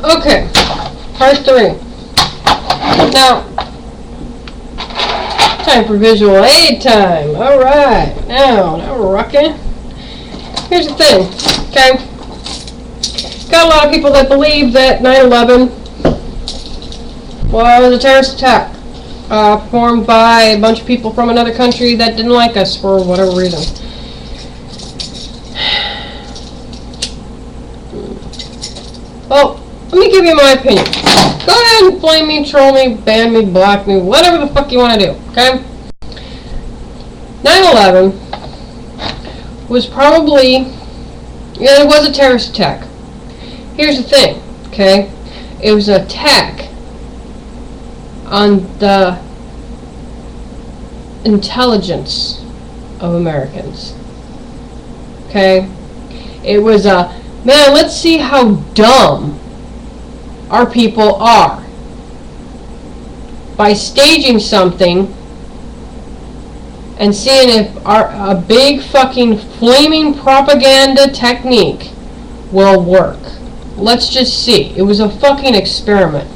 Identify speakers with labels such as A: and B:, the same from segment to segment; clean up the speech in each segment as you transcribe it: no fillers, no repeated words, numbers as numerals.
A: Okay, part 3. Now, time for visual aid time. Alright, now we're rocking. Here's the thing, okay? Got a lot of people that believe that 9/11 was a terrorist attack performed by a bunch of people from another country that didn't like us for whatever reason. Well, let me give you my opinion. Go ahead and blame me, troll me, ban me, block me, whatever the fuck you want to do, okay? 9/11 was probably, it was a terrorist attack. Here's the thing, okay? It was an attack on the intelligence of Americans, okay? It was a, man, let's see how dumb our people are by staging something and seeing if a big fucking flaming propaganda technique will work. Let's just see. It was a fucking experiment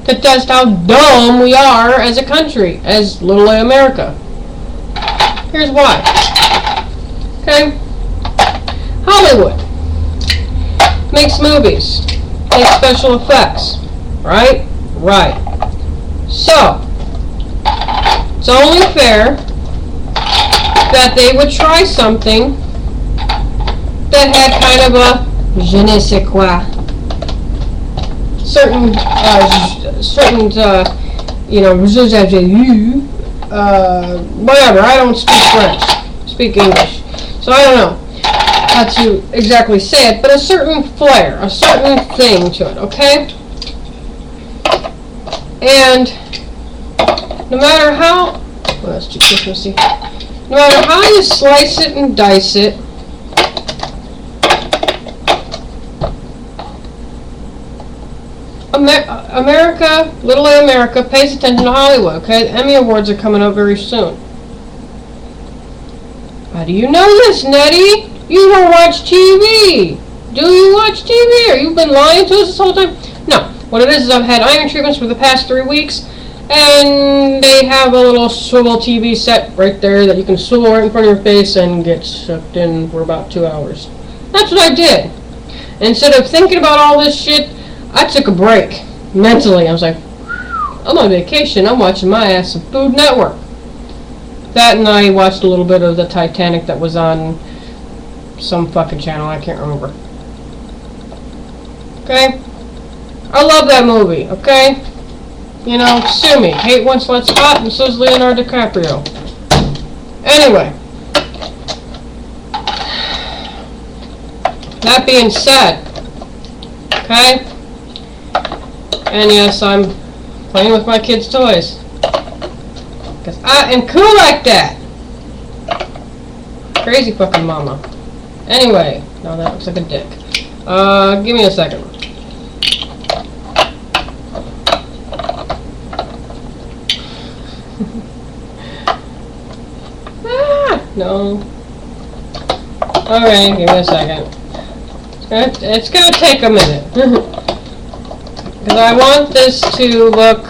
A: to test how dumb we are as a country, as little America. Here's why. Okay? Hollywood makes movies, makes special effects, right? Right. So, it's only fair that they would try something that had kind of a je ne sais quoi. Certain, whatever, I don't speak French, I speak English, so I don't know how to exactly say it, but a certain flair, a certain thing to it, okay? And no matter how, well, that's too Christmassy, no matter how you slice it and dice it, America, little America, pays attention to Hollywood, okay? The Emmy Awards are coming up very soon. How do you know this, Nettie? You don't watch TV. Do you watch TV? Or you've been lying to us this whole time? No. What it is I've had iron treatments for the past 3 weeks, and they have a little swivel TV set right there that you can swivel right in front of your face and get sucked in for about 2 hours. That's what I did. Instead of thinking about all this shit, I took a break. Mentally, I was like, I'm on vacation, I'm watching my ass on Food Network. That, and I watched a little bit of the Titanic that was on some fucking channel, I can't remember. Okay? I love that movie, okay? You know, sue me. Hate Once Let's Hot, and so's Leonardo DiCaprio. Anyway. That being said, okay? And yes, I'm playing with my kids' toys. Because I am cool like that. Crazy fucking mama. Anyway, no, that looks like a dick. Give me a second. No. Alright, give me a second. It's gonna take a minute. Because I want this to look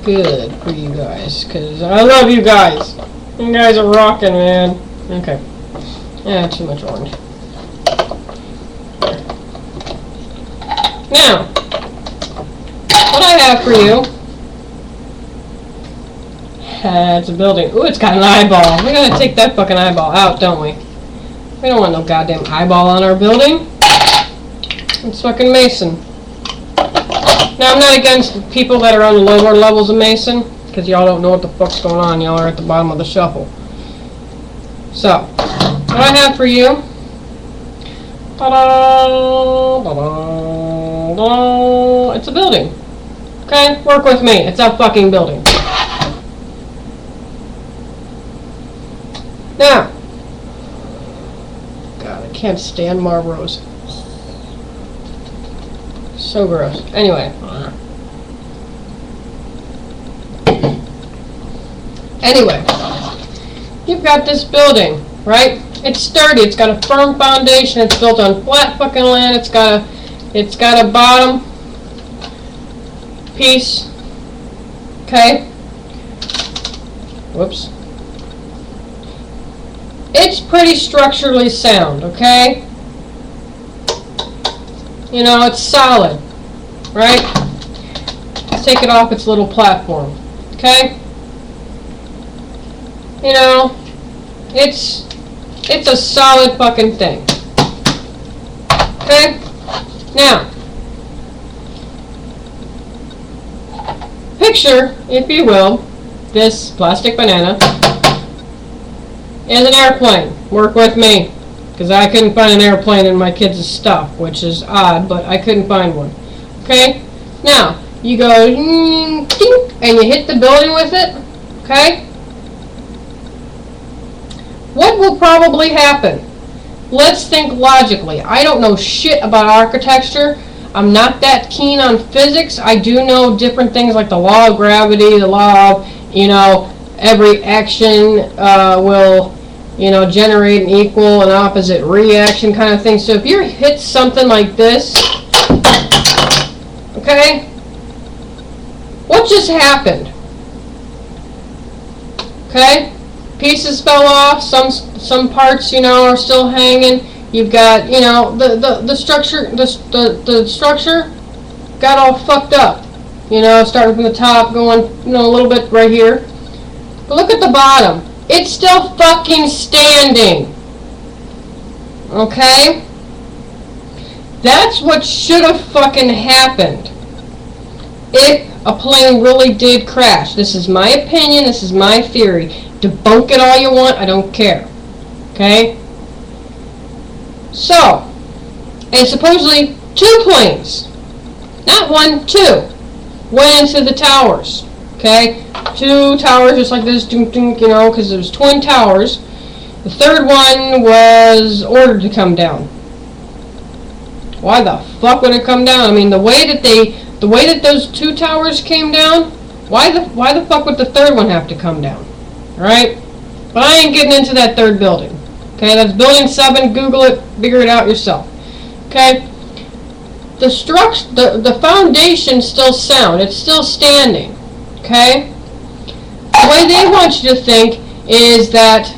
A: good for you guys. Because I love you guys. You guys are rocking, man. Okay. Yeah, too much orange. Now, what I have for you, it's a building. Ooh, it's got an eyeball. We gotta take that fucking eyeball out, don't we? We don't want no goddamn eyeball on our building. It's fucking Mason. Now, I'm not against the people that are on the lower levels of Mason, because y'all don't know what the fuck's going on. Y'all are at the bottom of the shuffle. So, what I have for you, it's a building. Okay? Work with me. It's a fucking building. Now, God, I can't stand Marlboros. So gross. Anyway. Anyway. You've got this building, right? It's sturdy. It's got a firm foundation. It's built on flat fucking land. It's got a bottom piece. Okay. Whoops. It's pretty structurally sound, okay? You know, it's solid, right? Let's take it off its little platform, okay? You know, it's a solid fucking thing, okay? Now, picture, if you will, this plastic banana is an airplane. Work with me, because I couldn't find an airplane in my kids' stuff, which is odd, but I couldn't find one. Okay? Now, you go, and you hit the building with it, okay? What will probably happen? Let's think logically. I don't know shit about architecture. I'm not that keen on physics. I do know different things like the law of gravity, the law of, you know, every action will, you know, generate an equal and opposite reaction kind of thing. So if you hit something like this, okay, what just happened? Okay, pieces fell off. Some parts, you know, are still hanging. You've got, you know, the structure, the structure got all fucked up. You know, starting from the top, going, you know, a little bit right here. But look at the bottom. It's still fucking standing. Okay? That's what should have fucking happened if a plane really did crash. This is my opinion. This is my theory. Debunk it all you want. I don't care. Okay? So, and supposedly 2 planes, not 1, 2, went into the towers. Okay? 2 towers just like this, you know, because it was twin towers. The third one was ordered to come down. Why the fuck would it come down? I mean, the way that those 2 towers came down, why the fuck would the third one have to come down? All right? But I ain't getting into that third building. Okay, that's building 7. Google it, figure it out yourself. Okay? The foundation's still sound. It's still standing. Okay? The way they want you to think is that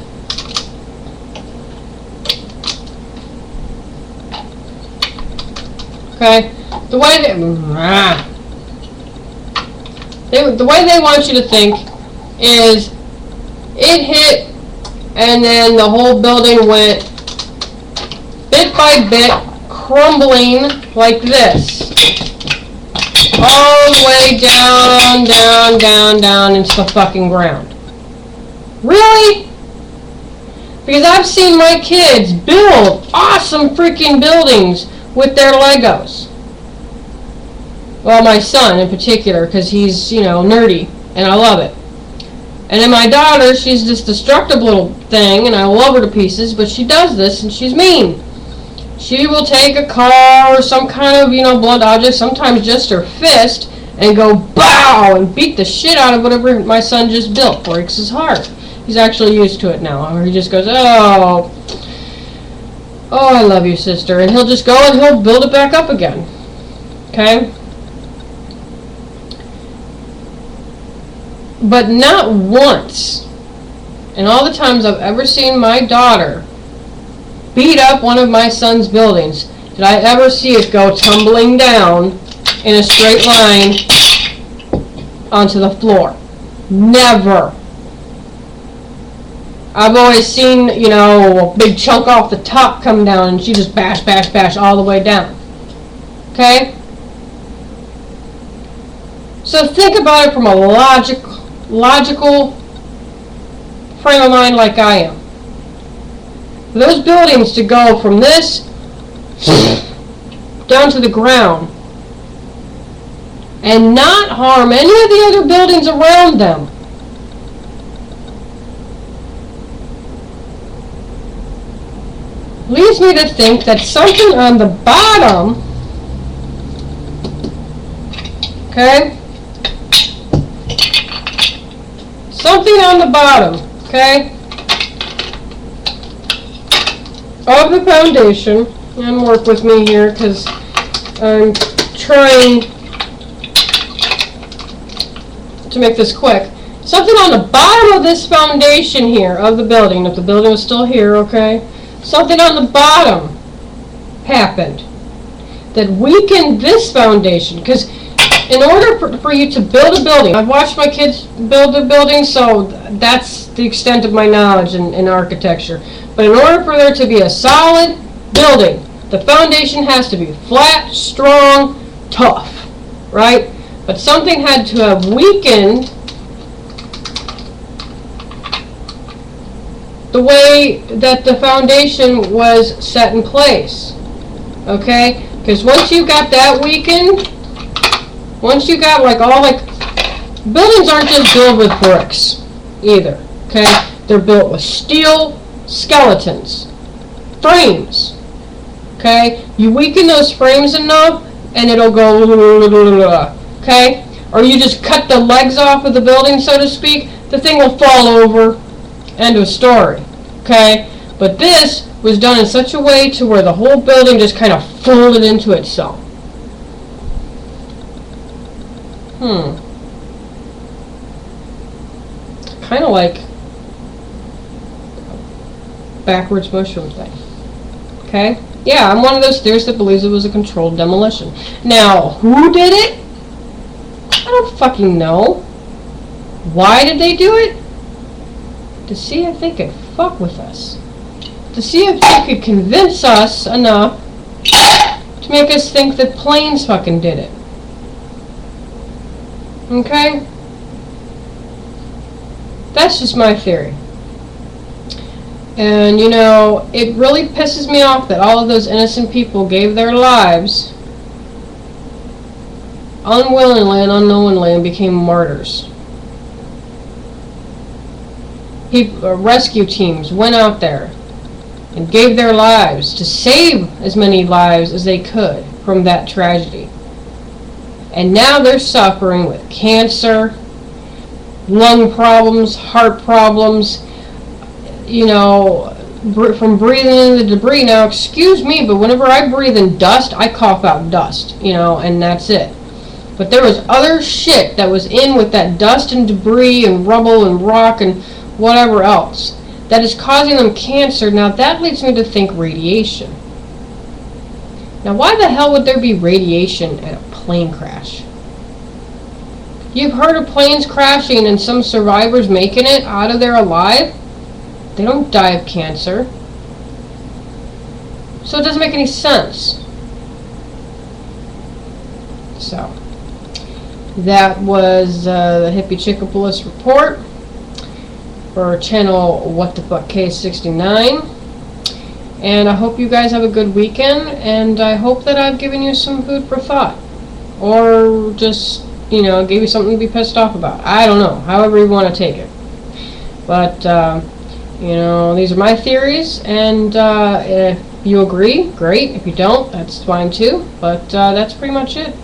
A: okay, the way they want you to think is it hit and then the whole building went bit by bit crumbling like this. All the way down, down, down, down into the fucking ground. Really? Because I've seen my kids build awesome freaking buildings with their Legos. Well, my son in particular, because he's, you know, nerdy, and I love it. And then my daughter, she's this destructive little thing, and I love her to pieces, but she does this, and she's mean. She will take a car or some kind of, you know, blunt object, sometimes just her fist, and go bow and beat the shit out of whatever my son just built. Breaks his heart. He's actually used to it now. Or he just goes, oh, I love you, sister. And he'll just go and he'll build it back up again. Okay? But not once, in all the times I've ever seen my daughter beat up one of my son's buildings, did I ever see it go tumbling down in a straight line onto the floor. Never. I've always seen, you know, a big chunk off the top come down and she just bash, bash, bash all the way down. Okay? So think about it from a logical frame of mind like I am. For those buildings to go from this down to the ground and not harm any of the other buildings around them, leads me to think that something on the bottom, okay, something on the bottom, okay, of the foundation, and work with me here because I'm trying to make this quick. Something on the bottom of this foundation here of the building, if the building was still here, okay? Something on the bottom happened that weakened this foundation, because in order for you to build a building, I've watched my kids build their buildings, so that's the extent of my knowledge in architecture. But in order for there to be a solid building, the foundation has to be flat, strong, tough, right? But something had to have weakened the way that the foundation was set in place, okay? Because once you got that weakened, once you got buildings aren't just built with bricks either, okay? They're built with steel skeletons, frames, okay? You weaken those frames enough and it'll go, okay? Or you just cut the legs off of the building, so to speak, the thing will fall over. End of story, okay? But this was done in such a way to where the whole building just kind of folded into itself. Kind of like a backwards mushroom thing, okay? Yeah, I'm one of those theorists that believes it was a controlled demolition. Now, who did it? I don't fucking know. Why did they do it? To see if they could fuck with us. To see if they could convince us enough to make us think that planes fucking did it. Okay? That's just my theory. And, you know, it really pisses me off that all of those innocent people gave their lives unwillingly and unknowingly and became martyrs. Rescue teams went out there and gave their lives to save as many lives as they could from that tragedy. And now they're suffering with cancer, lung problems, heart problems, you know, from breathing in the debris. Now, excuse me, but whenever I breathe in dust, I cough out dust, you know, and that's it. But there was other shit that was in with that dust and debris and rubble and rock and whatever else that is causing them cancer. Now that leads me to think radiation. Now why the hell would there be radiation at a plane crash? You've heard of planes crashing and some survivors making it out of there alive? They don't die of cancer. So it doesn't make any sense. So that was the Hippie Chickopolis report for channel What the Fuck K69, and I hope you guys have a good weekend, and I hope that I've given you some food for thought, or just, you know, gave you something to be pissed off about. I don't know, however you want to take it. But you know, these are my theories, and if you agree, great. If you don't, that's fine too. But that's pretty much it.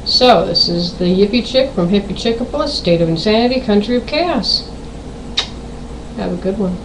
A: So this is the Yippie Chick from Hippie Chickopolis, State of Insanity, Country of Chaos. Have a good one.